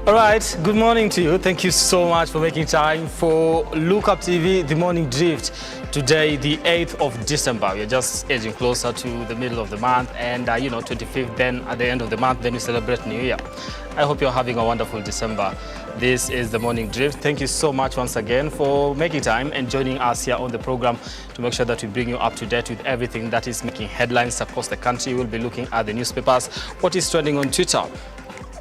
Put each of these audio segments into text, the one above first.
All right, good morning to you. Thank you so much for making time for Lookuptv, the morning drift. Today, the 8th of December. We're just edging closer to the middle of the month and, 25th, then at the end of the month, then we celebrate New Year. I hope you're having a wonderful December. This is the morning drift. Thank you so much once again for making time and joining us here on the program to make sure that we bring you up to date with everything that is making headlines across the country. We'll be looking at the newspapers, what is trending on Twitter.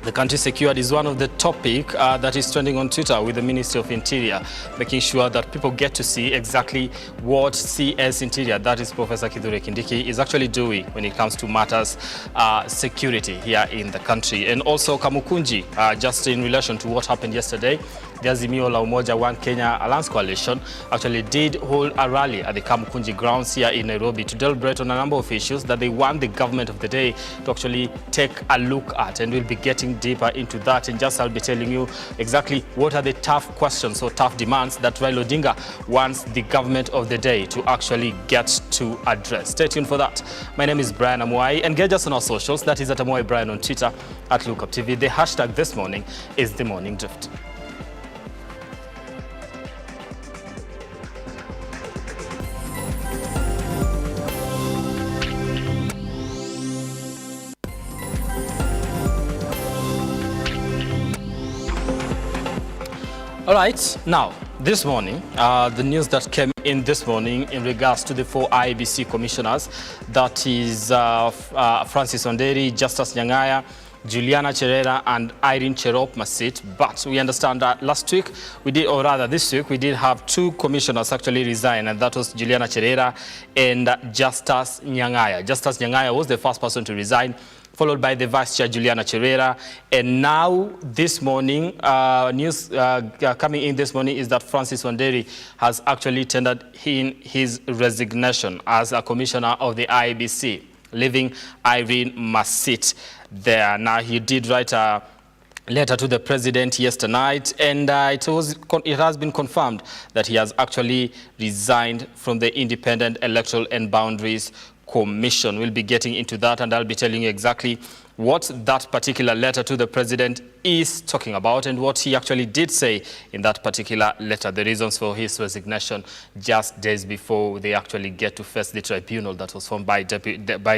The country secured is one of the topic that is trending on Twitter with the Ministry of Interior, making sure that people get to see exactly what CS Interior, that is Professor Kithure Kindiki, is actually doing when it comes to matters security here in the country. And also Kamukunji, just in relation to what happened yesterday, the Azimio la Umoja One Kenya Alliance Coalition actually did hold a rally at the Kamukunji grounds here in Nairobi to deliberate on a number of issues that they want the government of the day to actually take a look at, and we'll be getting deeper into that. And just I'll be telling you exactly what are the tough questions or tough demands that Raila Odinga wants the government of the day to actually get to address. Stay tuned for that. My name is Brian Amwai. Engage us on our socials. That is at Amwai Brian on Twitter, at Lookuptv. The hashtag this morning is The Morning Drift. All right, now, this morning, the news that came in this morning in regards to the 4 IEBC commissioners, that is Francis Onderi, Justus Nyang'aya, Juliana Cherera, and Irene Cherop Masit. But we understand that last week, this week, we did have 2 commissioners actually resign, and that was Juliana Cherera and Justus Nyang'aya. Justus Nyang'aya was the first person to resign, followed by the Vice Chair Juliana Cherera. And now this morning, news coming in this morning is that Francis Onderi has actually tendered in his resignation as a commissioner of the IEBC, leaving Irene Masit there. Now, he did write a letter to the president yesterday night, and it has been confirmed that he has actually resigned from the Independent Electoral and Boundaries Commission. We'll be getting into that, and I'll be telling you exactly what that particular letter to the president is talking about and what he actually did say in that particular letter, the reasons for his resignation just days before they actually get to face the tribunal that was formed by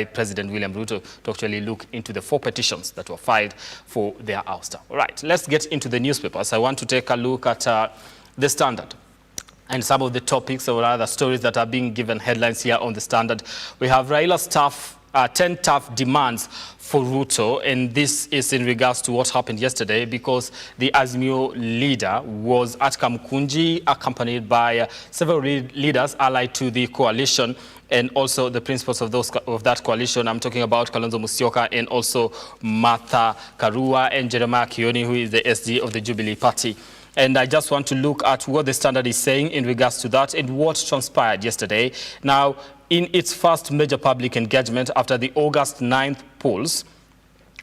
President William Ruto to actually look into the 4 petitions that were filed for their ouster. All right, let's get into the newspapers. I want to take a look at the Standard and some of the topics or other stories that are being given headlines here on the Standard. We have Raila's 10 tough demands for Ruto, and this is in regards to what happened yesterday, because the Azimio leader was at Kamukunji, accompanied by several leaders allied to the coalition, and also the principals of that coalition. I'm talking about Kalonzo Musyoka and also Martha Karua and Jeremiah Kioni, who is the SD of the Jubilee Party. And I just want to look at what the Standard is saying in regards to that and what transpired yesterday. Now, in its first major public engagement after the August 9th polls,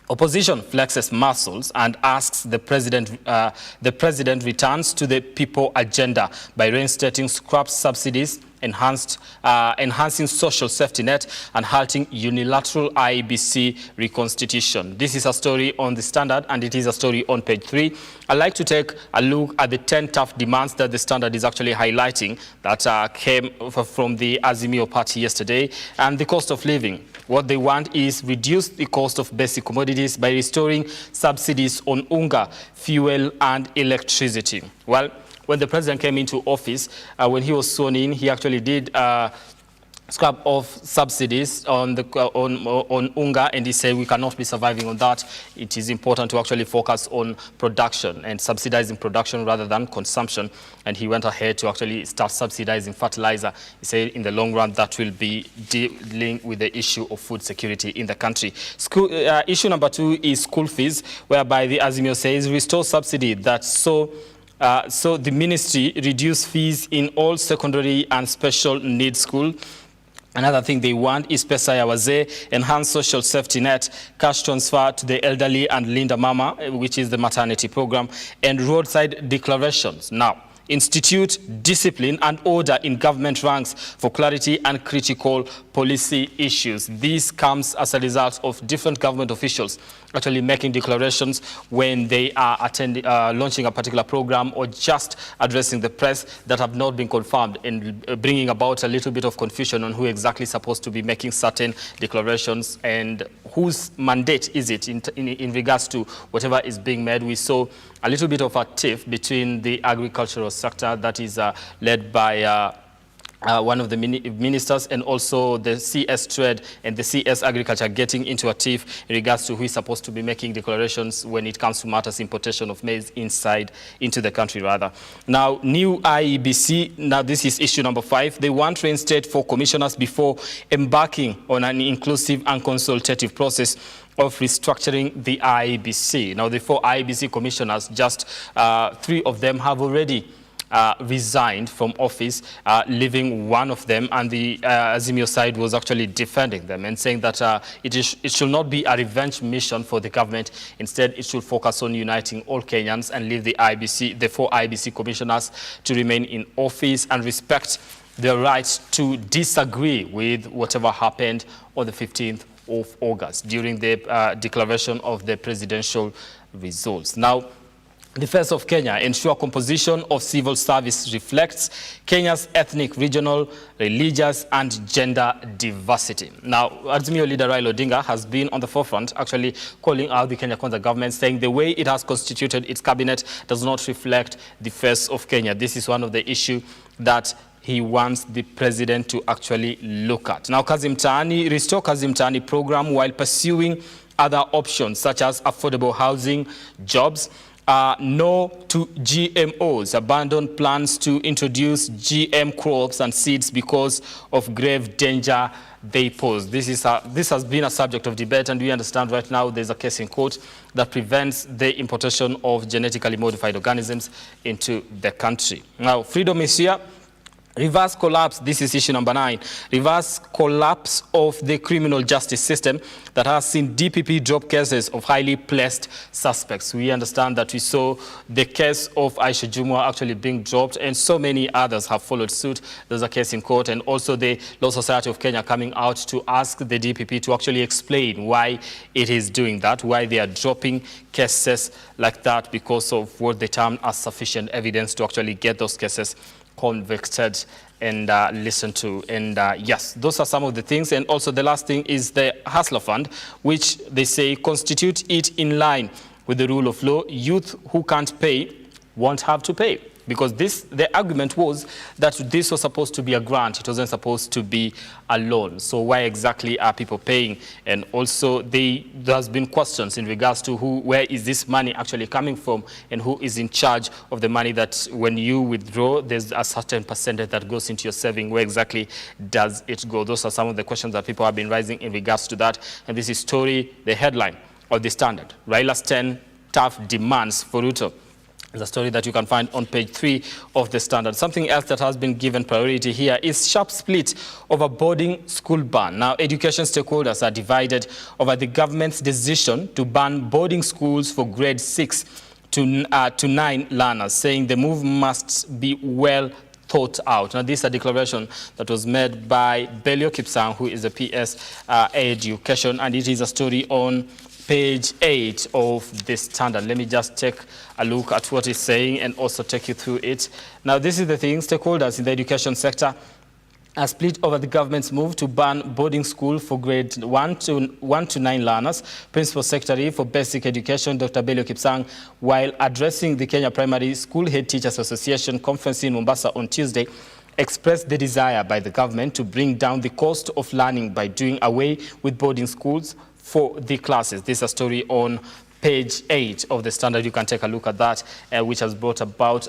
opposition flexes muscles and asks the president returns to the people agenda by reinstating scrap subsidies, enhancing social safety net, and halting unilateral IEBC reconstitution. This is a story on the Standard, and it is a story on page 3. I'd like to take a look at the 10 tough demands that the Standard is actually highlighting that came from the Azimio party yesterday. And the cost of living. What they want is reduce the cost of basic commodities by restoring subsidies on unga, fuel, and electricity. Well, when the president came into office, when he was sworn in, he actually did scrap off subsidies on unga, and he said we cannot be surviving on that. It is important to actually focus on production and subsidizing production rather than consumption. And he went ahead to actually start subsidizing fertilizer. He said in the long run that will be dealing with the issue of food security in the country. Issue number 2 is school fees, whereby the Azimio says restore subsidy that so the ministry reduce fees in all secondary and special needs school. Another thing they want is Pesa ya Wazee, enhanced social safety net, cash transfer to the elderly and Linda Mama, which is the maternity program, and roadside declarations. Now, institute discipline and order in government ranks for clarity and critical policy issues. This comes as a result of different government officials actually making declarations when they are launching a particular program or just addressing the press that have not been confirmed, and bringing about a little bit of confusion on who exactly is supposed to be making certain declarations and whose mandate is it in regards to whatever is being made. We saw a little bit of a tiff between the agricultural sector that is led by one of the ministers, and also the CS Trade and the CS Agriculture getting into a tiff in regards to who is supposed to be making declarations when it comes to matters importation of maize into the country rather. Now, new IEBC, now this is issue number 5. They want to reinstate 4 commissioners before embarking on an inclusive and consultative process of restructuring the IEBC. Now, the 4 IEBC commissioners, just 3 of them have already resigned from office, leaving one of them, and the Azimio side was actually defending them and saying that it should not be a revenge mission for the government. Instead, it should focus on uniting all Kenyans and leave the 4 IEBC commissioners to remain in office and respect their right to disagree with whatever happened on the 15th of August during the declaration of the presidential results. Now, the first of Kenya, ensure composition of civil service reflects Kenya's ethnic, regional, religious, and gender diversity. Now, Azimio leader Raila Odinga has been on the forefront, actually calling out the Kenya Kwanza government, saying the way it has constituted its cabinet does not reflect the face of Kenya. This is one of the issues that he wants the president to actually look at. Now, restore Kazi Mtaani program while pursuing other options such as affordable housing, jobs. No to GMOs, abandon plans to introduce GM crops and seeds because of grave danger they pose. This has been a subject of debate, and we understand right now there's a case in court that prevents the importation of genetically modified organisms into the country. Now, freedom is here. Reverse collapse, this is issue number 9. Reverse collapse of the criminal justice system that has seen DPP drop cases of highly placed suspects. We understand that we saw the case of Aisha Jumwa actually being dropped, and so many others have followed suit. There's a case in court, and also the Law Society of Kenya coming out to ask the DPP to actually explain why it is doing that, why they are dropping cases like that, because of what they term as sufficient evidence to actually get those cases convicted and listened to. And yes, those are some of the things. And also the last thing is the Hustler Fund, which they say constitute it in line with the rule of law. Youth who can't pay won't have to pay. Because the argument was that this was supposed to be a grant. It wasn't supposed to be a loan. So why exactly are people paying? And also there's been questions in regards to where is this money actually coming from, and who is in charge of the money that when you withdraw, there's a certain percentage that goes into your saving. Where exactly does it go? Those are some of the questions that people have been raising in regards to that. And this is the headline of the Standard. Raila's 10 tough demands for Ruto. The story that you can find on page 3 of the Standard. Something else that has been given priority here is sharp split over boarding school ban. Now, education stakeholders are divided over the government's decision to ban boarding schools for grade 6 to 9 learners, saying the move must be well thought out. Now, this is a declaration that was made by Belio Kipsang, who is the PS Education, and it is a story on page 8 of the Standard. Let me just take a look at what it's saying and also take you through it. Now, this is the thing. Stakeholders in the education sector are split over the government's move to ban boarding school for grade 1 to 9 learners. Principal Secretary for Basic Education, Dr. Belio Kipsang, while addressing the Kenya Primary School Head Teachers Association conference in Mombasa on Tuesday, expressed the desire by the government to bring down the cost of learning by doing away with boarding schools for the classes. This is a story on page 8 of the Standard. You can take a look at that, which has brought about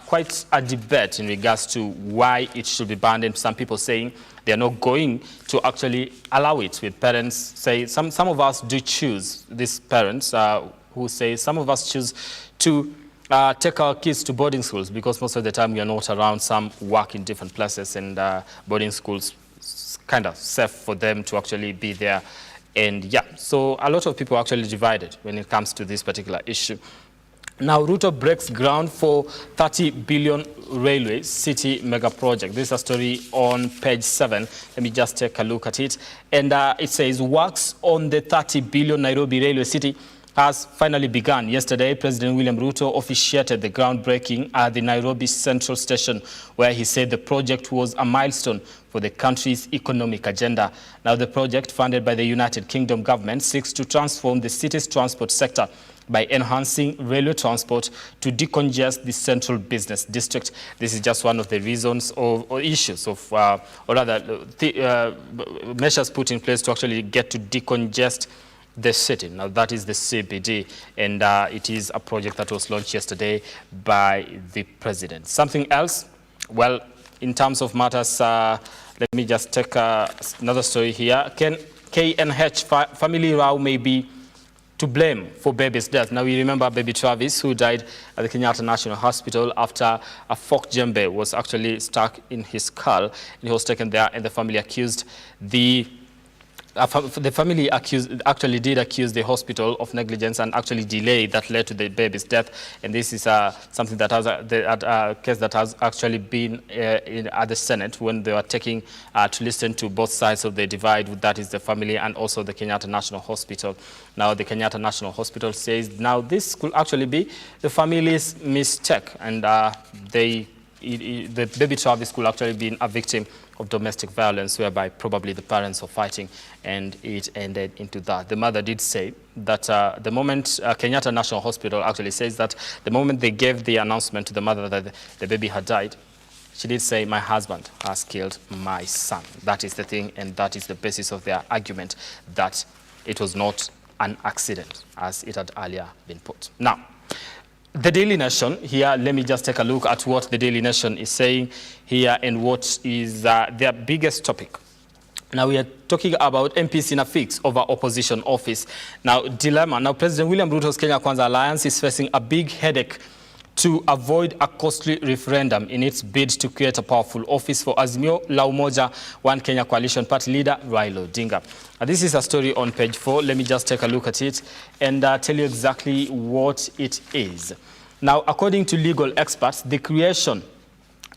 quite a debate in regards to why it should be banned, and some people saying they are not going to actually allow it. With parents say, some of us do choose, these parents who say some of us choose to take our kids to boarding schools because most of the time we are not around. Some work in different places, and boarding schools kind of safe for them to actually be there. And yeah, so a lot of people are actually divided when it comes to this particular issue. Now, Ruto breaks ground for 30 billion railway city mega project. This is a story on page 7. Let me just take a look at it. And it says, works on the 30 billion Nairobi railway city has finally begun. Yesterday, President William Ruto officiated the groundbreaking at the Nairobi Central Station, where he said the project was a milestone for the country's economic agenda. Now, the project, funded by the United Kingdom government, seeks to transform the city's transport sector by enhancing railway transport to decongest the central business district. This is just one of the reasons or issues of, or rather, measures put in place to actually get to decongest the city. Now, that is the CBD, and it is a project that was launched yesterday by the president. Something else, well, in terms of matters, let me just take another story here. KNH family row may be to blame for baby's death. Now, we remember baby Travis, who died at the Kenyatta National Hospital after a fork djembe was actually stuck in his skull, and he was taken there, and the family accused the family actually did accuse the hospital of negligence and actually delay that led to the baby's death. And this is something that has a case that has actually been at the Senate when they were taking to listen to both sides of the divide. That is the family and also the Kenyatta National Hospital. Now, the Kenyatta National Hospital says now this could actually be the family's mistake, and the baby Travis could actually be a victim of domestic violence, whereby probably the parents were fighting and it ended into that. The mother did say that the moment Kenyatta National Hospital actually says that the moment they gave the announcement to the mother that the baby had died, she did say, "My husband has killed my son." That is the thing, and that is the basis of their argument, that it was not an accident, as it had earlier been put. Now, the Daily Nation here, let me just take a look at what the Daily Nation is saying here and what is their biggest topic. Now, we are talking about MPs in a fix over opposition office. Now, dilemma. Now, President William Ruto's Kenya Kwanza Alliance is facing a big headache to avoid a costly referendum in its bid to create a powerful office for Azimio la Umoja One Kenya Coalition Party leader Raila Odinga. This is a story on page 4. Let me just take a look at it and tell you exactly what it is. Now, according to legal experts, the creation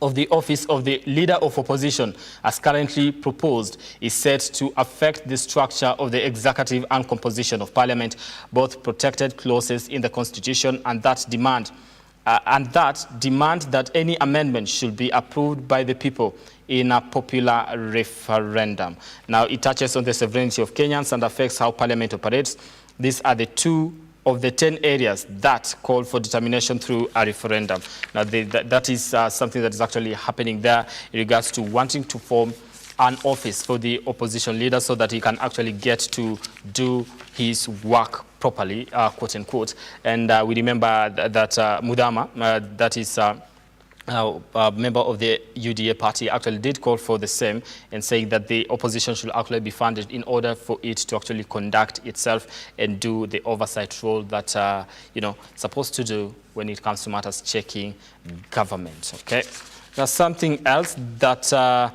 of the office of the leader of opposition, as currently proposed, is set to affect the structure of the executive and composition of parliament, both protected clauses in the constitution and that demand that any amendment should be approved by the people in a popular referendum. Now, it touches on the sovereignty of Kenyans and affects how parliament operates. These are the 2 of the 10 areas that call for determination through a referendum. Now, that is something that is actually happening there in regards to wanting to form an office for the opposition leader so that he can actually get to do his work properly, quote unquote. And we remember that Mudama, that is a member of the UDA party, actually did call for the same and saying that the opposition should actually be funded in order for it to actually conduct itself and do the oversight role that, supposed to do when it comes to matters checking government. Okay. Now, something else that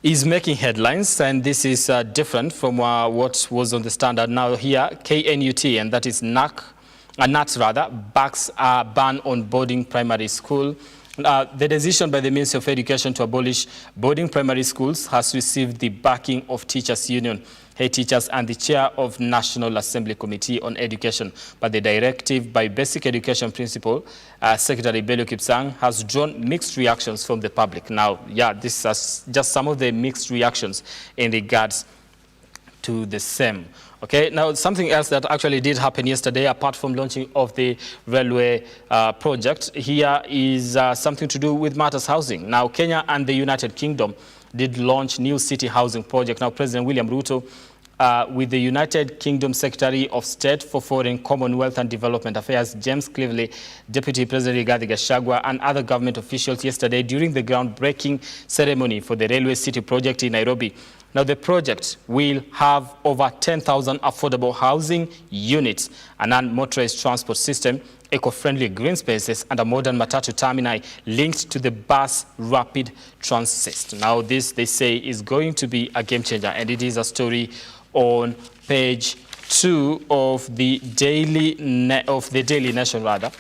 is making headlines, and this is different from what was on the standard. Now here, KNUT, and that is NAT rather, backs a ban on boarding primary school. The decision by the Ministry of Education to abolish boarding primary schools has received the backing of Teachers Union, Head Teachers, and the Chair of National Assembly Committee on Education. But the directive by Basic Education Principal, Secretary Bello Kipsang, has drawn mixed reactions from the public. Now, yeah, this is just some of the mixed reactions in regards to the same. Okay, now something else that actually did happen yesterday, apart from launching of the railway project, here is something to do with matters housing. Now, Kenya and the United Kingdom did launch new city housing project. Now, President William Ruto, with the United Kingdom Secretary of State for Foreign, Commonwealth and Development Affairs, James Cleverly, Deputy President Rigathi Gachagua, and other government officials yesterday during the groundbreaking ceremony for the railway city project in Nairobi. Now, the project will have over 10,000 affordable housing units, an unmotorized transport system, eco-friendly green spaces, and a modern matatu terminal linked to the bus rapid transit. Now, this, they say, is going to be a game changer, and it is a story on page 2 of the Daily Nation, rather.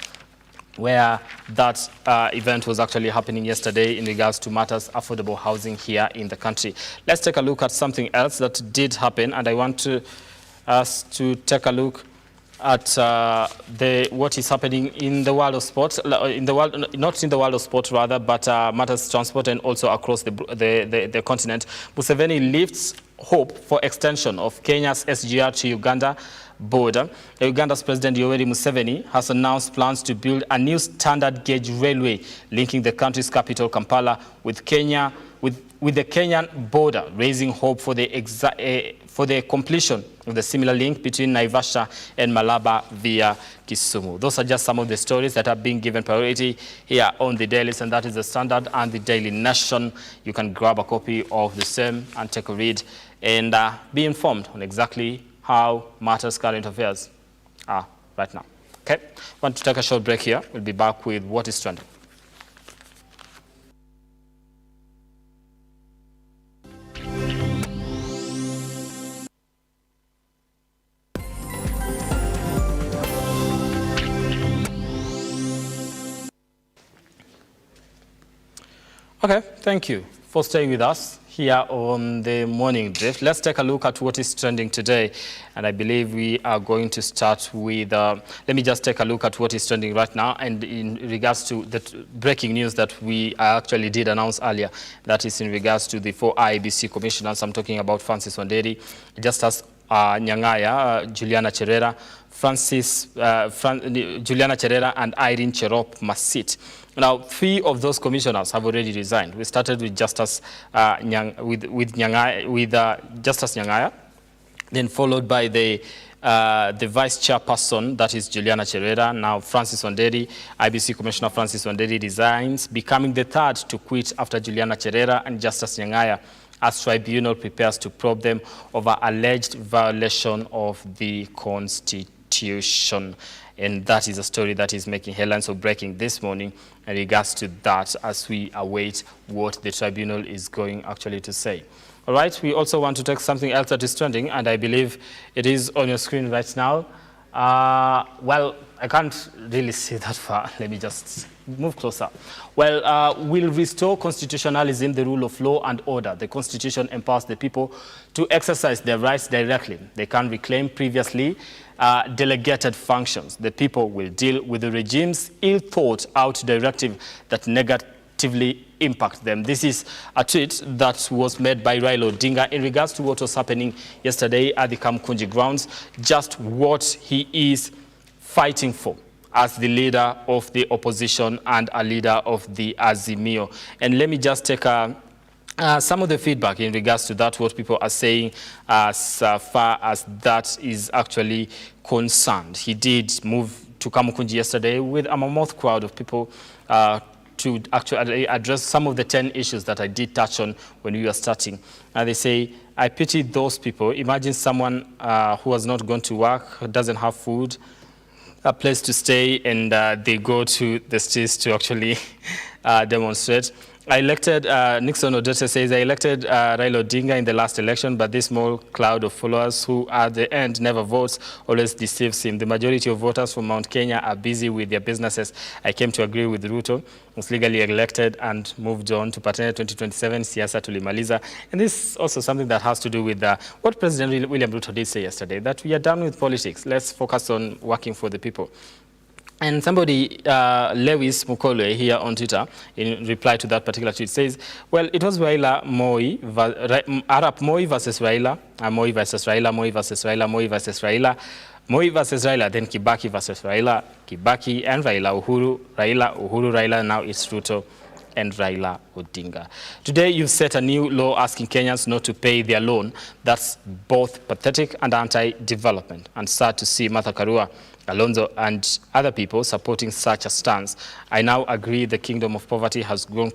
where that event was actually happening yesterday in regards to matters affordable housing here in the country. Let's take a look at something else that did happen, and I want us to take a look at what is happening in the world of sport, in the world, not in the world of sport rather, but matters transport and also across the continent. Museveni lifts hope for extension of Kenya's SGR to Uganda border. Uganda's President Yoweri Museveni has announced plans to build a new standard gauge railway linking the country's capital Kampala with Kenya, with the Kenyan border, raising hope for the completion of the similar link between Naivasha and Malaba via Kisumu. Those are just some of the stories that are being given priority here on the dailies, and that is the Standard and the Daily Nation. You can grab a copy of the same and take a read and be informed on exactly how matters current affairs are right now. Okay, want to take a short break here. We'll be back with what is trending. Okay, thank you for staying with us here on the Morning Drift. Let's take a look at what is trending today. And I believe we are going to start with, let me just take a look at what is trending right now. And in regards to the breaking news that we actually did announce earlier, that is in regards to the 4 IEBC commissioners. I'm talking about Francis Wanderi, Justus Nyang'aya, Juliana Cherera, Juliana Cherera and Irene Cherop Masit. Now, 3 of those commissioners have already resigned. We started with Justus Nyang'aya, then followed by the vice chairperson, that is Juliana Cherera. Now, Francis Wanderi, IBC Commissioner Francis Wanderi resigns, becoming the 3rd to quit after Juliana Cherera and Justus Nyang'aya, as tribunal prepares to probe them over alleged violation of the Constitution. And that is a story that is making headlines of breaking this morning in regards to that, as we await what the tribunal is going actually to say. All right, we also want to take something else that is trending, and I believe it is on your screen right now. Well, I can't really see that far. Let me just move closer. Well, will restore constitutionalism, the rule of law and order. The Constitution empowers the people to exercise their rights directly. They can reclaim previously delegated functions. The people will deal with the regime's ill-thought-out directive that negatively impact them. This is a tweet that was made by Raila Odinga in regards to what was happening yesterday at the Kamkunji grounds, just what he is fighting for as the leader of the opposition and a leader of the Azimio. And let me just take some of the feedback in regards to that, what people are saying as far as that is actually concerned. He did move to Kamukunji yesterday with a mammoth crowd of people to actually address some of the 10 issues that I did touch on when we were starting. And they say, I pity those people. Imagine someone who has not gone to work, doesn't have food, a place to stay, and they go to the streets to actually demonstrate. I elected, Nixon Odete says, I elected Raila Odinga in the last election, but this small cloud of followers who at the end never votes always deceives him. The majority of voters from Mount Kenya are busy with their businesses. I came to agree with Ruto, was legally elected and moved on to Patene 2027, siasa tulimaliza. And this is also something that has to do with what President William Ruto did say yesterday, that we are done with politics. Let's focus on working for the people. And somebody, Lewis Mukole, here on Twitter, in reply to that particular tweet, says, well, it was Raila Moi, Arap Moi versus Raila, Moi versus Raila, Moi versus Raila, Moi versus Raila, Moi versus Raila, then Kibaki versus Raila, Kibaki and Raila, Uhuru, Raila, now it's Ruto and Raila Odinga. Today, you've set a new law asking Kenyans not to pay their loan. That's both pathetic and anti-development. And sad to see Martha Karua, Alonzo and other people supporting such a stance. I now agree the kingdom of poverty has grown,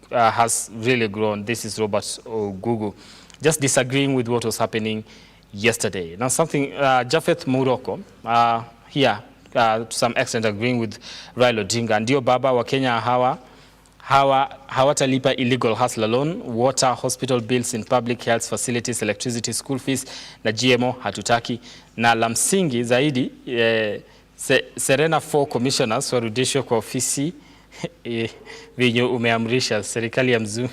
has really grown. This is Robert Ogugu, just disagreeing with what was happening yesterday. Now something, Japheth Muroko, here to some extent agreeing with Raila Odinga. Ndio baba wa Kenya hawatalipa illegal hustler loan, water, hospital bills in public health facilities, electricity, school fees, na GMO hatutaki. Na la msingi zaidi, Serena 4 commissioners warudishwa kwa ofisi venye umeamrisha serikali ya mzungu.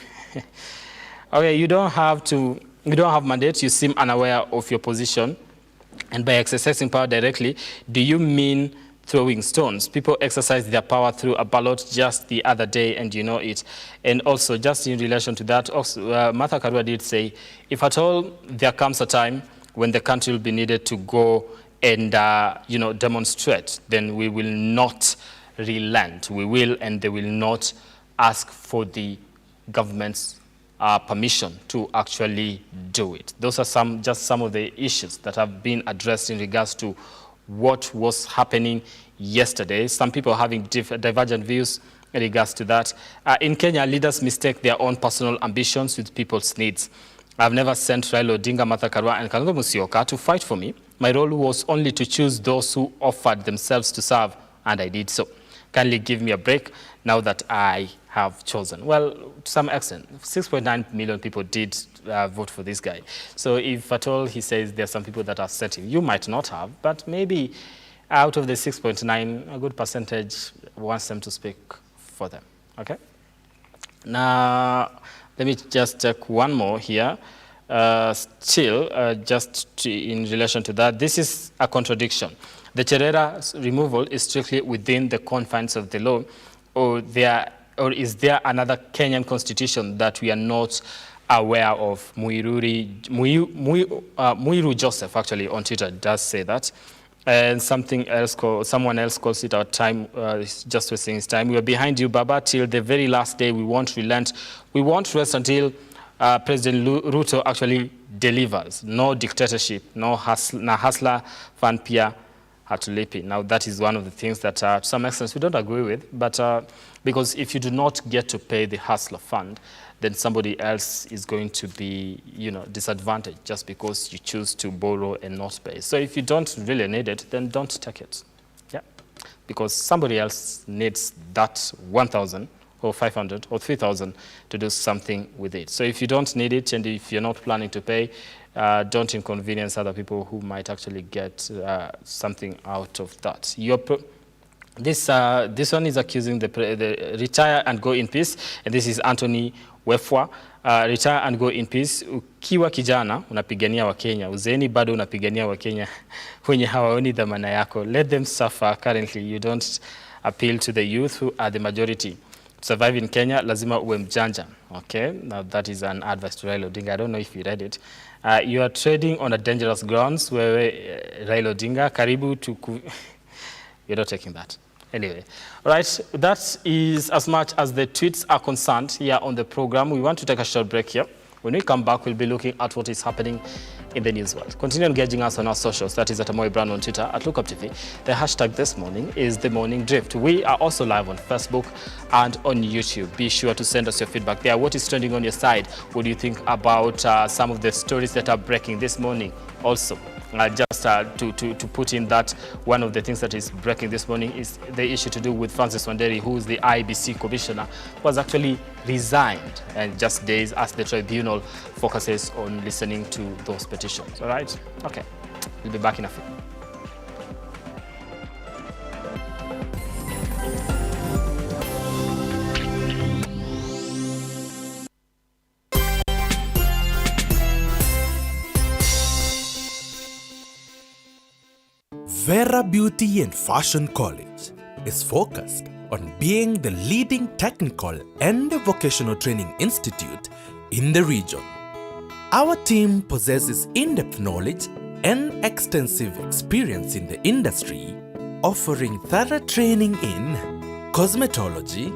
Okay, you don't have mandate, you seem unaware of your position, and by exercising power directly, do you mean throwing stones? People exercise their power through a ballot just the other day, and you know it. And also, just in relation to that, also, Martha Karua did say, if at all there comes a time when the country will be needed to go and demonstrate, then we will not relent. We will, and they will not ask for the government's permission to actually do it. Those are just some of the issues that have been addressed in regards to what was happening yesterday. Some people having divergent views in regards to that. In Kenya, leaders mistake their own personal ambitions with people's needs. I've never sent Raila Odinga, Martha Karua, and Kalonzo Musyoka to fight for me. My role was only to choose those who offered themselves to serve, and I did so. Kindly give me a break now that I have chosen. Well, to some extent, 6.9 million people did vote for this guy. So if at all he says there are some people that are setting, you might not have, but maybe out of the 6.9, a good percentage wants them to speak for them. Okay? Now, let me just take one more here. In relation to that, this is a contradiction. The Cherera removal is strictly within the confines of the law, or is there another Kenyan constitution that we are not aware of? Muiru Joseph, actually, on Twitter does say that. And someone else calls it our time, just wasting his time. We are behind you, Baba, till the very last day. We won't relent. We won't rest until President Ruto actually delivers. No dictatorship, no hustler, fan pia hatulipi. Now, that is one of the things that to some extent we don't agree with, but because if you do not get to pay the hustler fund, then somebody else is going to be, disadvantaged just because you choose to borrow and not pay. So if you don't really need it, then don't take it. Yeah, because somebody else needs that 1,000 or 500 or 3,000 to do something with it. So if you don't need it and if you're not planning to pay, don't inconvenience other people who might actually get something out of that. This one is accusing the retire and go in peace, and this is Anthony Wefwa. Retire and go in peace. Ukiwa kijana unapigania wa Kenya, uzeeni bado unapigania wa Kenya wenye hawaoni dhamana yako. Let them suffer. Currently, you don't appeal to the youth who are the majority. To survive in Kenya, lazima uwe mjanja. Okay, now that is an advice to Raila Odinga. I don't know if you read it. You are trading on a dangerous grounds where Raila Odinga, karibu to... You're not taking that. Anyway, all right, that is as much as the tweets are concerned here on the program. We want to take a short break here. When we come back, we'll be looking at what is happening in the news world. Continue engaging us on our socials. That is at Amwai Brand on Twitter, at Lookuptv. The hashtag this morning is The Morning Drift. We are also live on Facebook and on YouTube. Be sure to send us your feedback there. What is trending on your side? What do you think about some of the stories that are breaking this morning? Also, just to put in that one of the things that is breaking this morning is the issue to do with Francis Wanderi, who is the IBC commissioner, was actually resigned and just days as the tribunal focuses on listening to those petitions. All right? Okay. We'll be back in a few. Vera Beauty and Fashion College is focused on being the leading technical and vocational training institute in the region. Our team possesses in-depth knowledge and extensive experience in the industry, offering thorough training in cosmetology,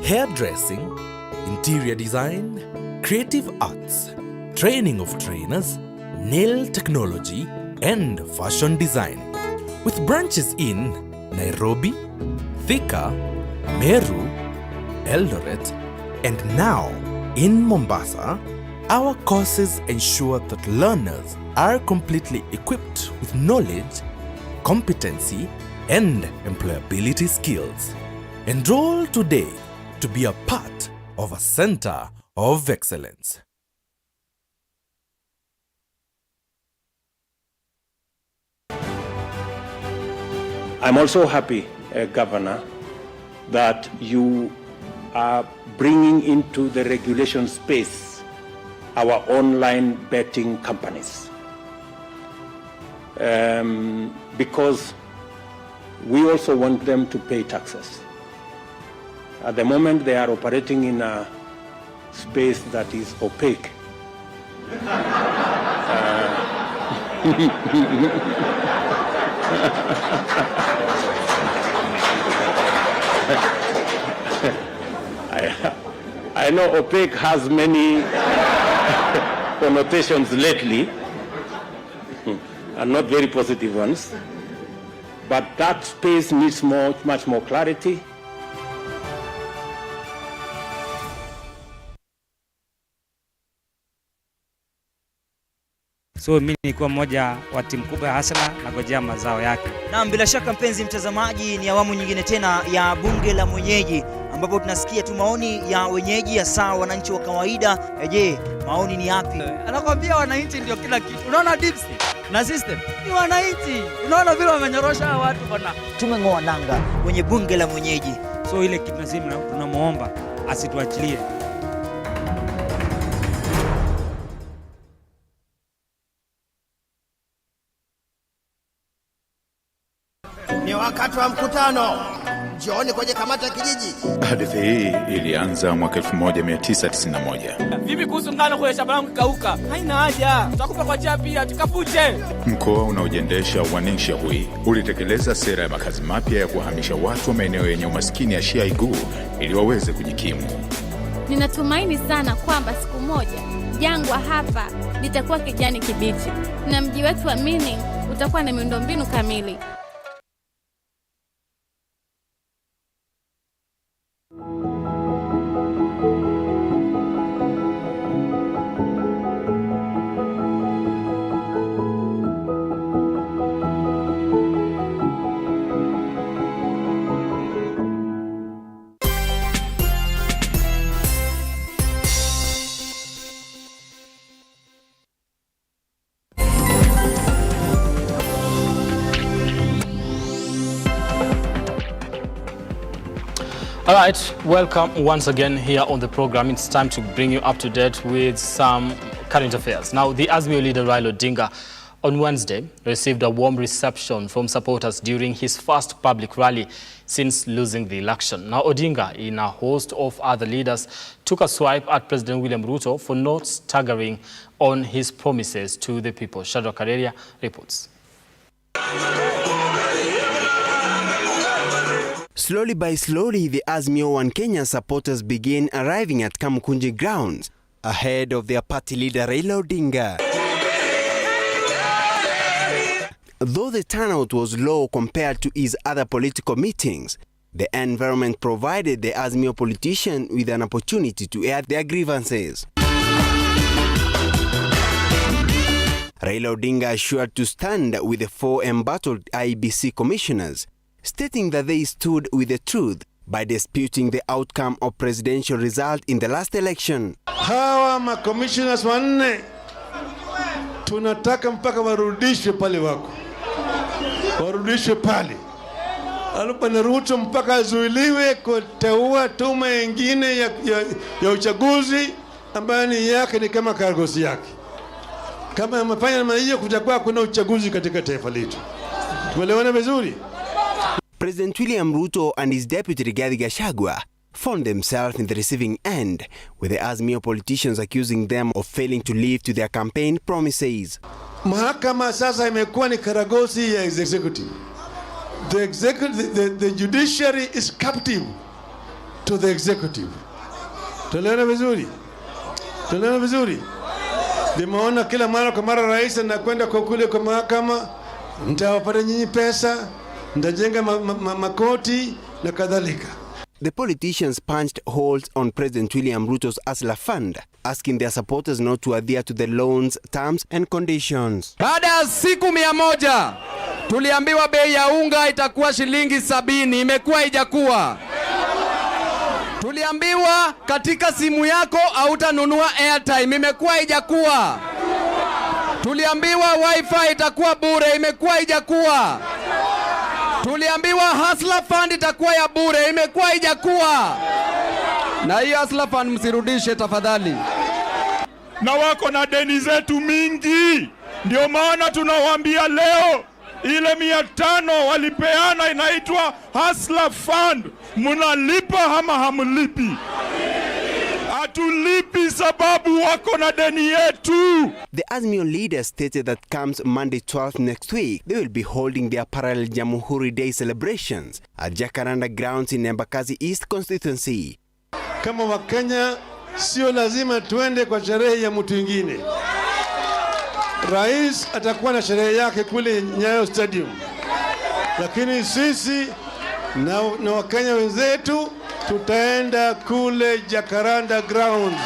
hairdressing, interior design, creative arts, training of trainers, nail technology, and fashion design. With branches in Nairobi, Thika, Meru, Eldoret, and now in Mombasa, our courses ensure that learners are completely equipped with knowledge, competency, and employability skills. Enroll today to be a part of a center of excellence. I'm also happy, Governor, that you are bringing into the regulation space our online betting companies. Because we also want them to pay taxes. At the moment, they are operating in a space that is opaque. I know opaque has many connotations lately, and not very positive ones, but that space needs much more clarity. So mimi nilikuwa mmoja wa timu kubwa ya Arsenal na ngojea mazao yake. Na bila shaka mpenzi mtazamaji, ni awamu nyingine tena ya bunge la mwenyeji ambapo tunasikia tu maoni ya wenyeji hasa wananchi wa kawaida. Je, maoni ni yapi? Anakuambia wananchi ndio kila kitu. Unaona dips na system ni wananchi. Unaona vile wamenyorosha watu bwana. Tumeng'oa nanga kwenye bunge la mwenyeji. So ile kitu tunamuomba asituachilie. Ni wakati wa mkutano. Jioni kwenye kamati ya kijiji. Hadithi hii ilianza mwaka 1991. Vipi kuhusu ngano kwa shamba langu kauka? Haina haja. Tutakupa kwa chapi tukapuje. Mkoa unaojiendesha Waningisha hui ulitekeleza sera ya makazi mapya ya kuhamisha watu wa maeneo yenye umaskini ya Shiaigu ili waweze kujikimu. Ninatumaini sana kwamba siku moja jangwa hapa litakuwa kijani kibichi na mji wetu wa Mining utakuwa na miundombinu kamili. All right, welcome once again here on the program. It's time to bring you up to date with some current affairs. Now, the Azimio leader Raila Odinga on Wednesday received a warm reception from supporters during his first public rally since losing the election. Now, Odinga, in a host of other leaders, took a swipe at President William Ruto for not staggering on his promises to the people. Shadrack Kareria reports. Slowly by slowly, the Azimio One Kenya supporters began arriving at Kamukunji grounds ahead of their party leader Raila Odinga. Though the turnout was low compared to his other political meetings, the environment provided the Azimio politician with an opportunity to air their grievances. Raila Odinga assured to stand with the four embattled IEBC commissioners, stating that they stood with the truth by disputing the outcome of presidential result in the last election. Hawa ma commissioners wanne tunataka mpaka warudishwe pale wako. Warudishwe pale. Alipo na Ruto mpaka azuiliwe kuteua tume nyingine ya uchaguzi ambayo ni yake ni kama kargosi yake. Kama amefanya namna hiyo kutakuwa kuna uchaguzi katika taifa letu. Tuelewane vizuri? President William Ruto and his deputy Rigathi Gachagua found themselves in the receiving end, with the Azimio politicians accusing them of failing to live to their campaign promises. Mahakama sasa imekuwa ni karagosi ya executive. The judiciary is captive to the executive. Tuelewana vizuri? Tuelewana vizuri? Nimeona kila mara kwa mara rais anakwenda kwa kule kwa mahakama, mtawapata nyinyi pesa, mtajenga makoti na kadhalika. The politicians punched holes on President William Ruto's Asla Fund, asking their supporters not to adhere to the loans, terms and conditions. Baada ya siku 100 tuliambiwa bei ya unga itakuwa shilingi 70, imekuwa haijakuwa. Tuliambiwa katika simu yako hautanunua airtime, imekuwa haijakuwa. Tuliambiwa wifi itakuwa bure, imekuwa haijakuwa. Tuliambiwa Hustler Fund itakuwa ya bure, imekuwa haijakuwa. Na hiyo Hustler Fund msirudishe tafadhali. Na wako na deni zetu mingi. Ndio maana tunawaambia leo ile 500 walipeana inaitwa Hustler Fund. Mnalipa ama hamlipi? Hatulipi sababu wako na deni yetu. The Azimio leaders stated that comes Monday 12th next week, they will be holding their parallel Jamhuri Day celebrations at Jacaranda grounds in Embakasi East constituency. Kama Wakenya sio lazima tuende kwa sherehe ya mtu mwingine. Rais atakuwa na sherehe yake kule Nyayo Stadium. Lakini sisi na Wakenya wenzetu tutaenda kule Jacaranda grounds.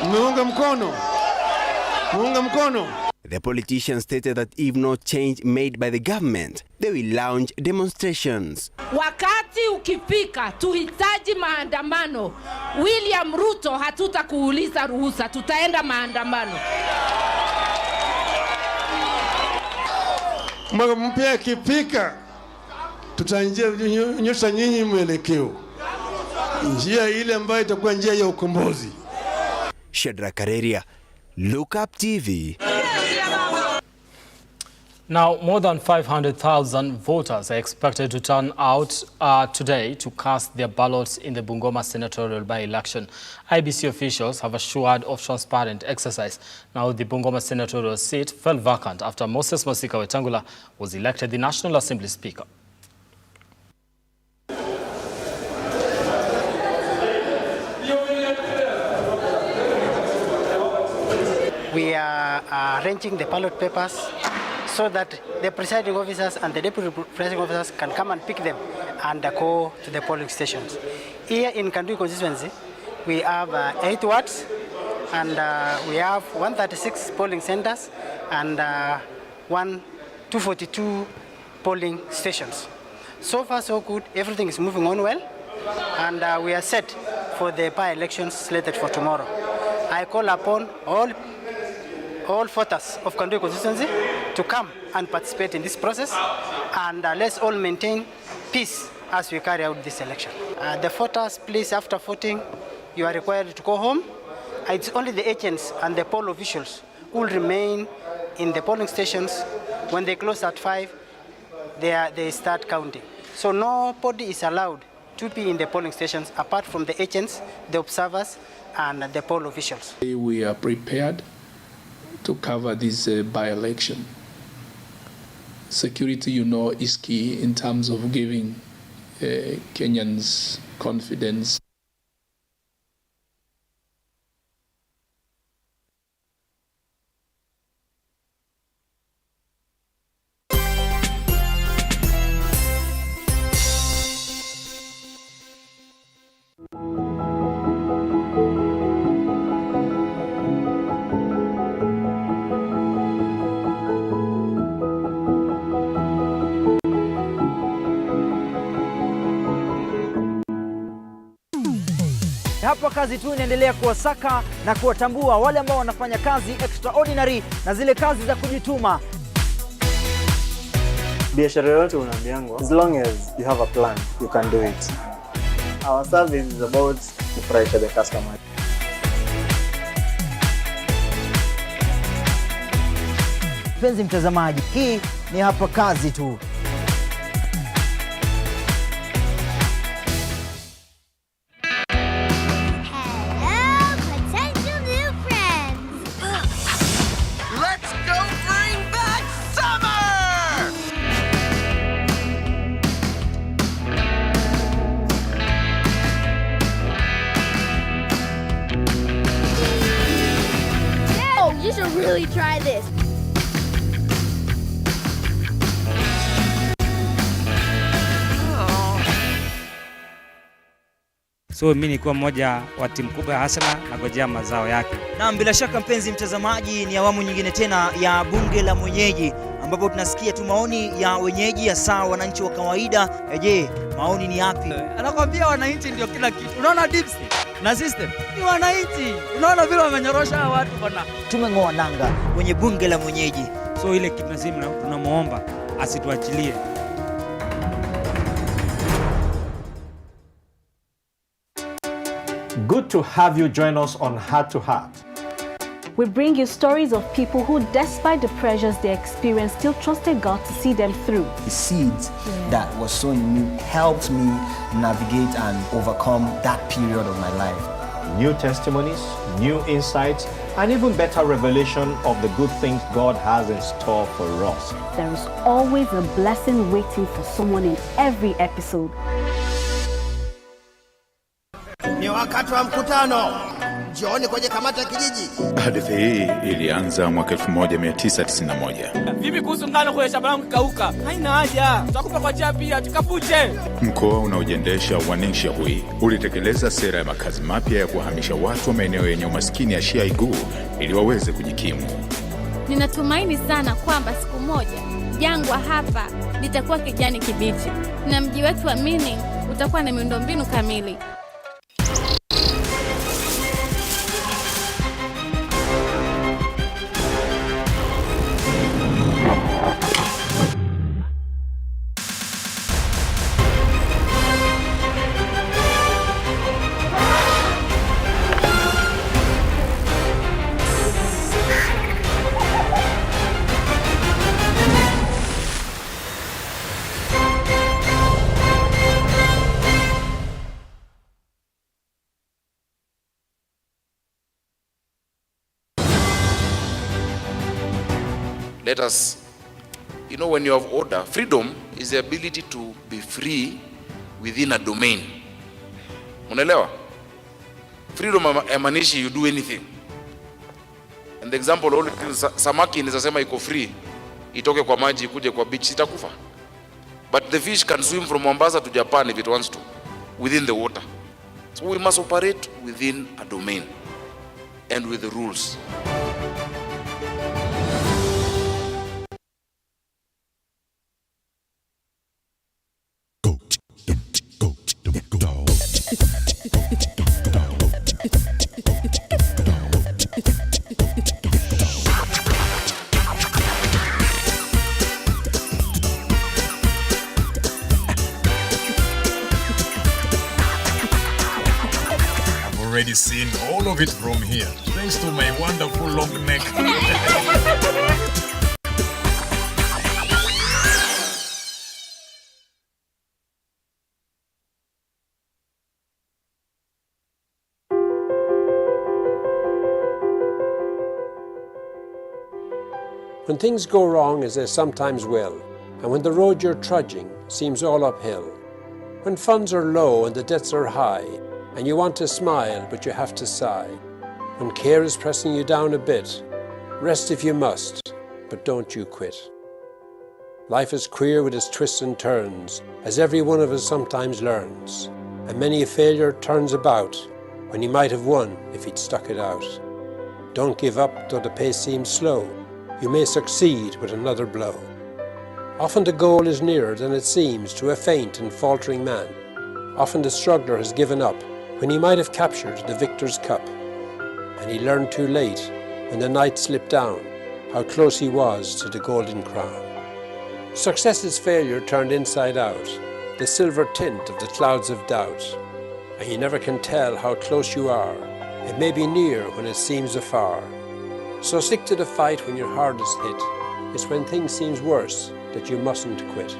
Muunga mkono. Muunga mkono. The politicians stated that if no change made by the government, they will launch demonstrations. Wakati ukifika tuhitaji maandamano, William Ruto hatutakuuliza ruhusa, tutaenda maandamano. Mwaka mpya ikifika tutanyosha nyinyi mwelekeo. Njia ile ambayo itakuwa njia ya ukombozi. Shadrack Kareria, Lookuptv. Now, more than 500,000 voters are expected to turn out today to cast their ballots in the Bungoma senatorial by-election. IBC officials have assured of transparent exercise. Now, the Bungoma senatorial seat fell vacant after Moses Masika Wetangula was elected the National Assembly Speaker. We are arranging the ballot papers so that the presiding officers and the deputy presiding officers can come and pick them and go to the polling stations. Here in Kandui constituency, we have 8 wards and we have 136 polling centers and 242 polling stations. So far so good, everything is moving on well, and we are set for the by-elections slated for tomorrow. I call upon all voters of Kandui constituency to come and participate in this process, and let's all maintain peace as we carry out this election. The voters, please, after voting, you are required to go home. It's only the agents and the poll officials who will remain in the polling stations. When they close at 5, they start counting. So nobody is allowed to be in the polling stations apart from the agents, the observers, and the poll officials. We are prepared to cover this by-election. Security, you know, is key in terms of giving Kenyans confidence. Hapa kazi tu inaendelea kuwasaka na kuwatambua wale ambao wanafanya kazi extraordinary na zile kazi za kujituma. Biashara yote unaambiangwa, as long as you have a plan, you can do it. Our service is about kufurahisha the customer. Mpenzi mtazamaji, hii ni hapa kazi tu. You should really try this. So mimi nilikuwa mmoja wa timu kubwa ya Hustler na ngojea mazao yake. Na bila shaka mpenzi mtazamaji, ni awamu nyingine tena ya bunge la mwenyeji ambapo tunasikia tu maoni ya wenyeji hasa wananchi wa kawaida. Je, maoni ni yapi? Anakwambia wananchi ndio kila kitu. Unaona Dipsy? na system ni wananchi. Unaona vile wamenyorosha watu bwana. Tumeng'oa nanga kwenye bunge la mwenyeji. So ile kitu tunamuomba asituachilie. Good to have you join us on Heart to Heart. We bring you stories of people who, despite the pressures they experienced, still trusted God to see them through. The seeds that was sown in me helped me navigate and overcome that period of my life. New testimonies, new insights, and even better revelation of the good things God has in store for us. There is always a blessing waiting for someone in every episode. Ni wakati wa mkutano. Jioni kwenye kamati ya kijiji. Hadithi hii ilianza mwaka 1991. Vipi kuhusu ngano kwa shamba langu kauka? Haina haja. Tutakupa kwa chapi ya tukafuje. Mkoa unaojiendesha wanisha hui ulitekeleza sera ya makazi mapya ya kuhamisha watu wa maeneo yenye umaskini ya Shiaigu ili waweze kujikimu. Ninatumaini sana kwamba siku moja jangwa hapa litakuwa kijani kibichi na mji wetu wa Mining utakuwa na miundombinu kamili. Let us, when you have order, freedom is the ability to be free within a domain. Unaelewa? Freedom haimaanishi you do anything. And the example, samaki inaweza sema iko free, itoke kwa maji ikuje kwa beach, itakufa. But the fish can swim from Mombasa to Japan if it wants to, within the water. So we must operate within a domain and with the rules. Already seen all of it from here, thanks to my wonderful long neck. When things go wrong, as they sometimes will, and when the road you're trudging seems all uphill, when funds are low and the debts are high, and you want to smile, but you have to sigh. When care is pressing you down a bit, rest if you must, but don't you quit. Life is queer with its twists and turns, as every one of us sometimes learns, and many a failure turns about when he might have won if he'd stuck it out. Don't give up though the pace seems slow. You may succeed with another blow. Often the goal is nearer than it seems to a faint and faltering man. Often the struggler has given up when he might have captured the victor's cup. And he learned too late, when the night slipped down, how close he was to the golden crown. Success is failure turned inside out, the silver tint of the clouds of doubt. And you never can tell how close you are. It may be near when it seems afar. So stick to the fight when your hardest hit. It's when things seem worse that you mustn't quit.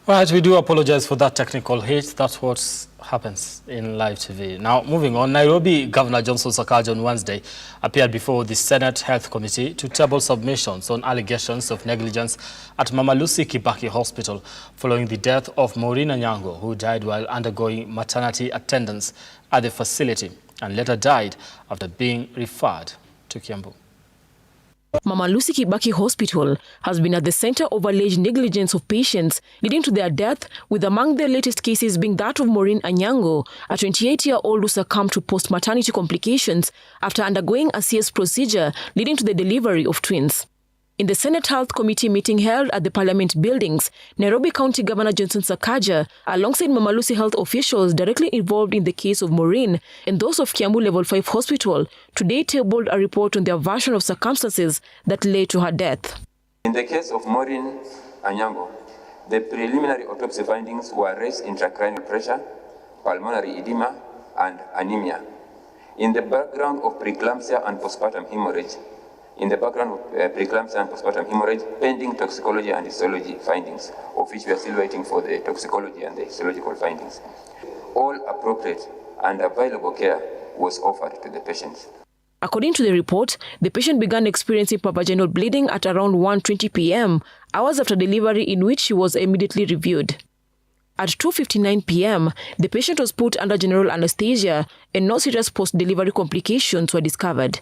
All right, we do apologize for that technical hitch. That's what happens in live TV. Now, moving on, Nairobi Governor Johnson Sakaja on Wednesday appeared before the Senate Health Committee to table submissions on allegations of negligence at Mama Lucy Kibaki Hospital following the death of Maureen Anyango, who died while undergoing maternity attendance at the facility and later died after being referred to Kiambu. Mama Lucy Kibaki Hospital has been at the center of alleged negligence of patients leading to their death, with among the latest cases being that of Maureen Anyango, a 28-year-old who succumbed to post-maternity complications after undergoing a CS procedure leading to the delivery of twins. In the Senate Health Committee meeting held at the Parliament buildings, Nairobi County Governor Johnson Sakaja, alongside Mama Lucy health officials directly involved in the case of Maureen and those of Kiambu Level 5 Hospital, today tabled a report on their version of circumstances that led to her death. In the case of Maureen Anyango, the preliminary autopsy findings were raised intracranial pressure, pulmonary edema, and anemia. In the background of preeclampsia and postpartum hemorrhage, pending toxicology and histology findings, of which we are still waiting for the toxicology and the histological findings. All appropriate and available care was offered to the patient. According to the report, the patient began experiencing vaginal bleeding at around 1:20 p.m., hours after delivery, in which she was immediately reviewed. At 2:59 p.m., the patient was put under general anesthesia and no serious post-delivery complications were discovered.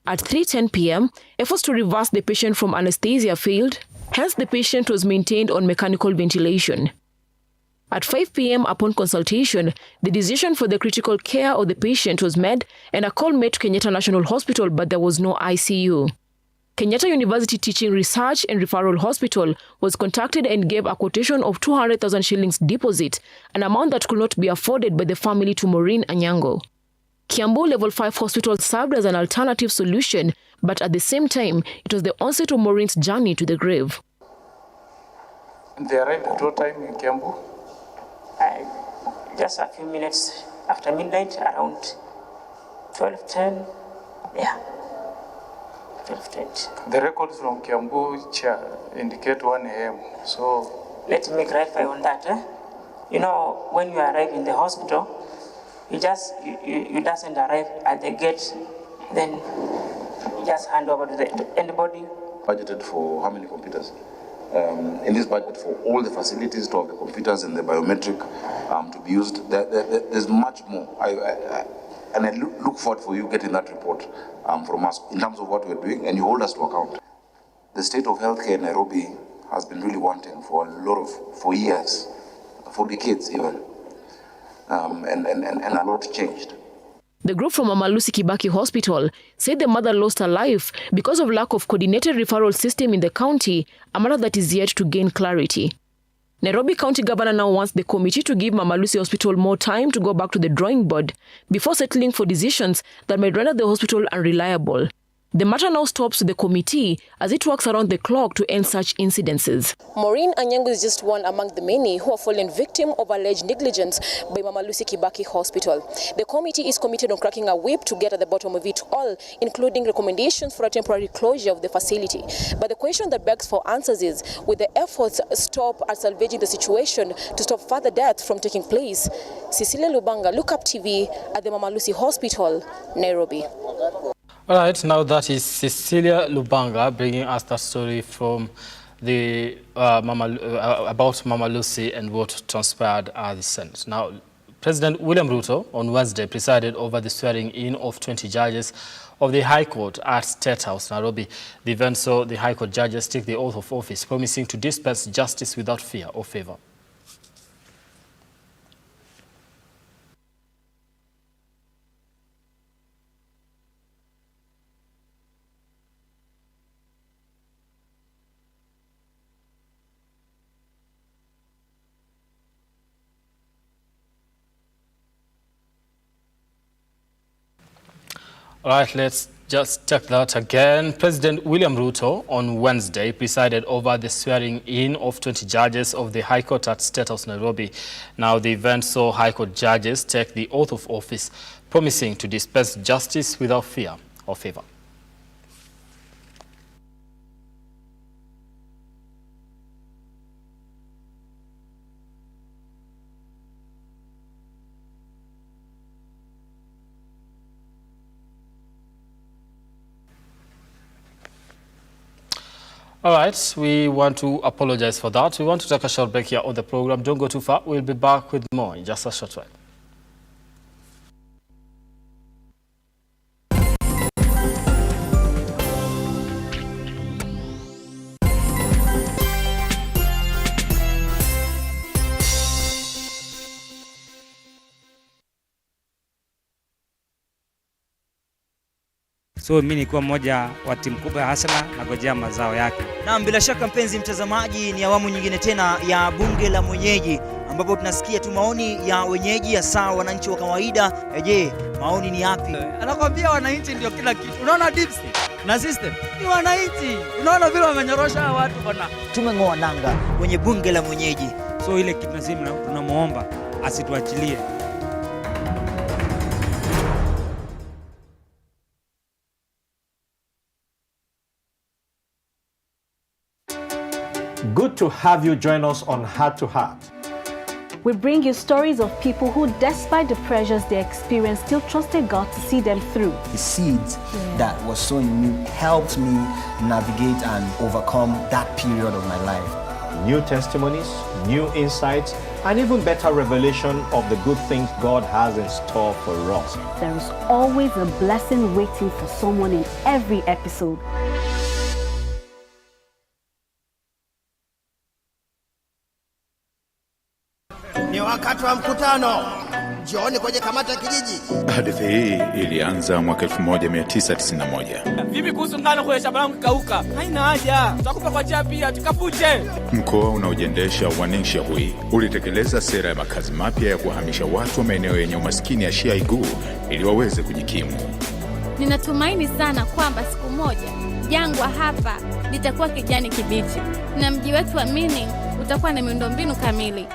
At 3:10 p.m., efforts to reverse the patient from anesthesia failed, hence the patient was maintained on mechanical ventilation. At 5 p.m. upon consultation, the decision for the critical care of the patient was made and a call made to Kenyatta National Hospital, but there was no ICU. Kenyatta University Teaching Research and Referral Hospital was contacted and gave a quotation of 200,000 shillings deposit, an amount that could not be afforded by the family to Maureen Anyango. Kiambu Level 5 Hospital served as an alternative solution, but at the same time, it was the onset of Maureen's journey to the grave. They arrived at what time in Kiambu? Just a few minutes after midnight, around 12:10. Yeah, 12:20. The records from Kiambu indicate 1 a.m. So let me clarify on that. You know, when you arrive in the hospital, you doesn't arrive at the gate, then you just hand over to anybody. Budgeted for how many computers? In this budget for all the facilities to have the computers and the biometric to be used. There's much more. And I look forward for you getting that report from us in terms of what we're doing, and you hold us to account. The state of healthcare in Nairobi has been really wanting for years, for decades even. And a lot changed. The group from Mama Lucy Kibaki Hospital said the mother lost her life because of lack of coordinated referral system in the county, a matter that is yet to gain clarity. Nairobi County Governor now wants the committee to give Mama Lucy Hospital more time to go back to the drawing board before settling for decisions that might render the hospital unreliable. The matter now stops to the committee as it works around the clock to end such incidences. Maureen Anyango is just one among the many who have fallen victim of alleged negligence by Mama Lucy Kibaki Hospital. The committee is committed on cracking a whip to get at the bottom of it all, including recommendations for a temporary closure of the facility. But the question that begs for answers is, will the efforts stop at salvaging the situation to stop further death from taking place? Cecilia Lubanga, Lookuptv at the Mama Lucy Hospital, Nairobi. All right, now that is Cecilia Lubanga bringing us that story from the about Mama Lucy and what transpired at the Senate. Now, President William Ruto on Wednesday presided over the swearing-in of 20 judges of the High Court at State House, Nairobi. The event saw the High Court judges take the oath of office, promising to dispense justice without fear or favor. All right, let's just check that again. President William Ruto on Wednesday presided over the swearing-in of 20 judges of the High Court at State House, Nairobi. Now, the event saw High Court judges take the oath of office, promising to dispense justice without fear or favor. All right, we want to apologize for that. We want to take a short break here on the program. Don't go too far. We'll be back with more in just a short while. So mimi nilikuwa mmoja wa timu kubwa ya Arsenal na gojea mazao yake. Naam, bila shaka mpenzi mtazamaji, ni awamu nyingine tena ya bunge la mwenyeji ambapo tunasikia tu maoni ya wenyeji hasa wananchi wa kawaida. Je, maoni ni yapi? Anakwambia wananchi ndio kila kitu. Unaona deep state na system ni wananchi. Unaona vile wamenyorosha watu bwana. Tumeng'oa nanga kwenye bunge la mwenyeji. So ile kitu tunamuomba asituachilie. Good to have you join us on Heart to Heart. We bring you stories of people who, despite the pressures they experienced, still trusted God to see them through. The seeds that was sown in me helped me navigate and overcome that period of my life. New testimonies, new insights, and even better revelation of the good things God has in store for us. There is always a blessing waiting for someone in every episode. Ni wakati wa mkutano. Jioni kwenye kamati ya kijiji. Hadithi hii ilianza mwaka 1991. Vipi kuhusu ngano kwa shamba langu kauka? Haina haja. Tutakupa kwa chapia tukapuje. Mkoa unaojiendesha wa Ninshahui ulitekeleza sera ya makazi mapya ya kuhamisha watu wa maeneo yenye umaskini ya Shiaigu ili waweze kujikimu. Ninatumaini sana kwamba siku moja jangwa hapa litakuwa kijani kibichi na mji wetu wa Mining utakuwa na miundombinu kamili.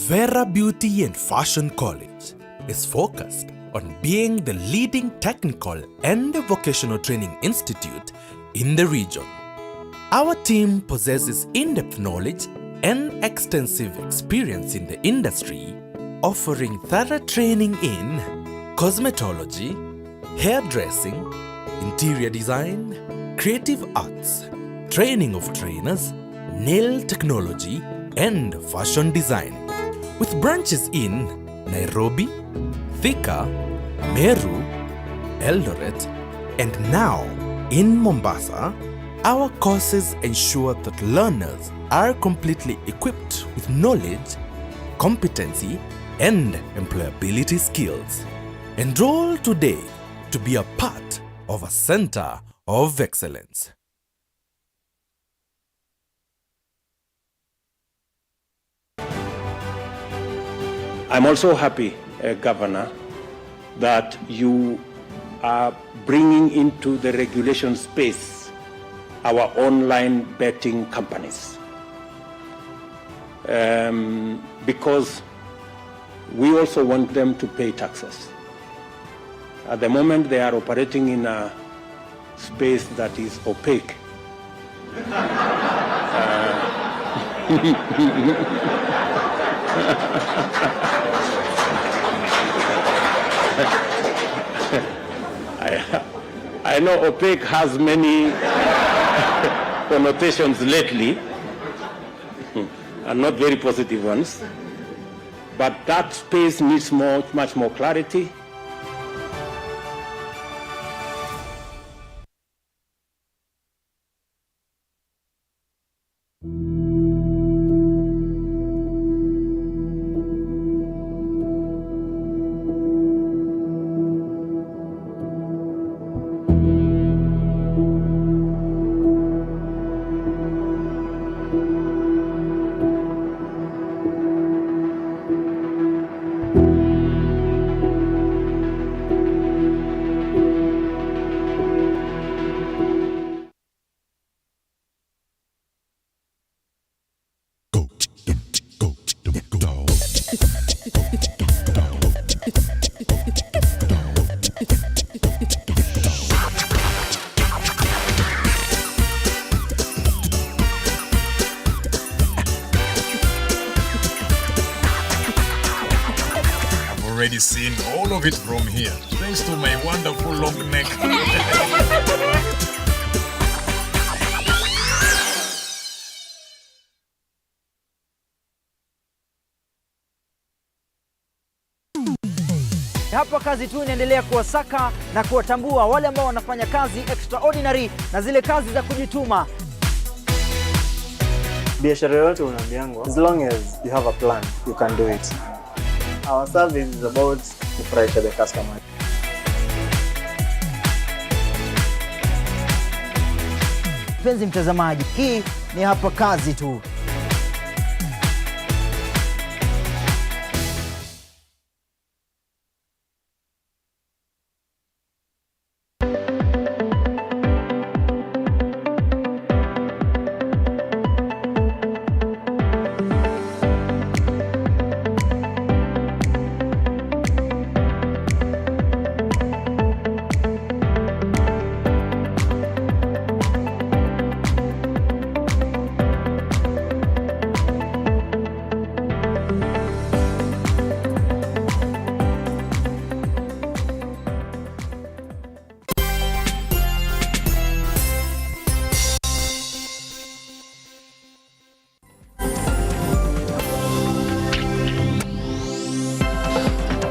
Vera Beauty and Fashion College is focused on being the leading technical and vocational training institute in the region. Our team possesses in-depth knowledge and extensive experience in the industry, offering thorough training in cosmetology, hairdressing, interior design, creative arts, training of trainers, nail technology, and fashion design. With branches in Nairobi, Thika, Meru, Eldoret, and now in Mombasa, our courses ensure that learners are completely equipped with knowledge, competency, and employability skills. Enroll today to be a part of a center of excellence. I'm also happy, Governor, that you are bringing into the regulation space our online betting companies. Because we also want them to pay taxes. At the moment, they are operating in a space that is opaque. I know opaque has many connotations lately, and not very positive ones, but that space needs much more clarity. Already seen all of it from here, thanks to my wonderful long neck. Hapa kazi tu inaendelea kuwasaka na kuwatambua wale ambao wanafanya kazi extraordinary na zile kazi za kujituma. Biashara yote unaambiangwa, as long as you have a plan, you can do it. Our service is about kufurahisha the customer. Mpenzi mtazamaji, hii ni hapa kazi tu.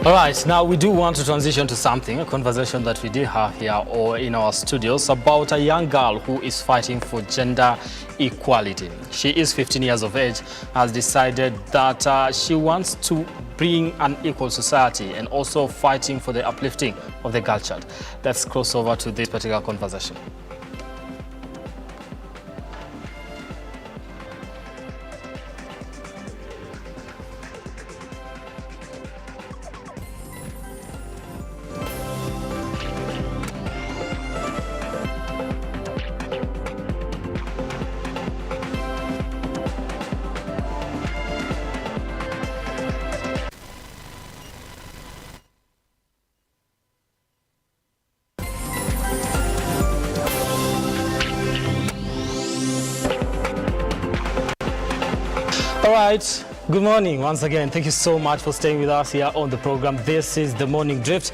All right, now we do want to transition to something, a conversation that we did have here or in our studios about a young girl who is fighting for gender equality. She is 15 years of age, has decided that she wants to bring an equal society and also fighting for the uplifting of the girl child. Let's cross over to this particular conversation. All right, good morning once again. Thank you so much for staying with us here on the program. This is The Morning Drift.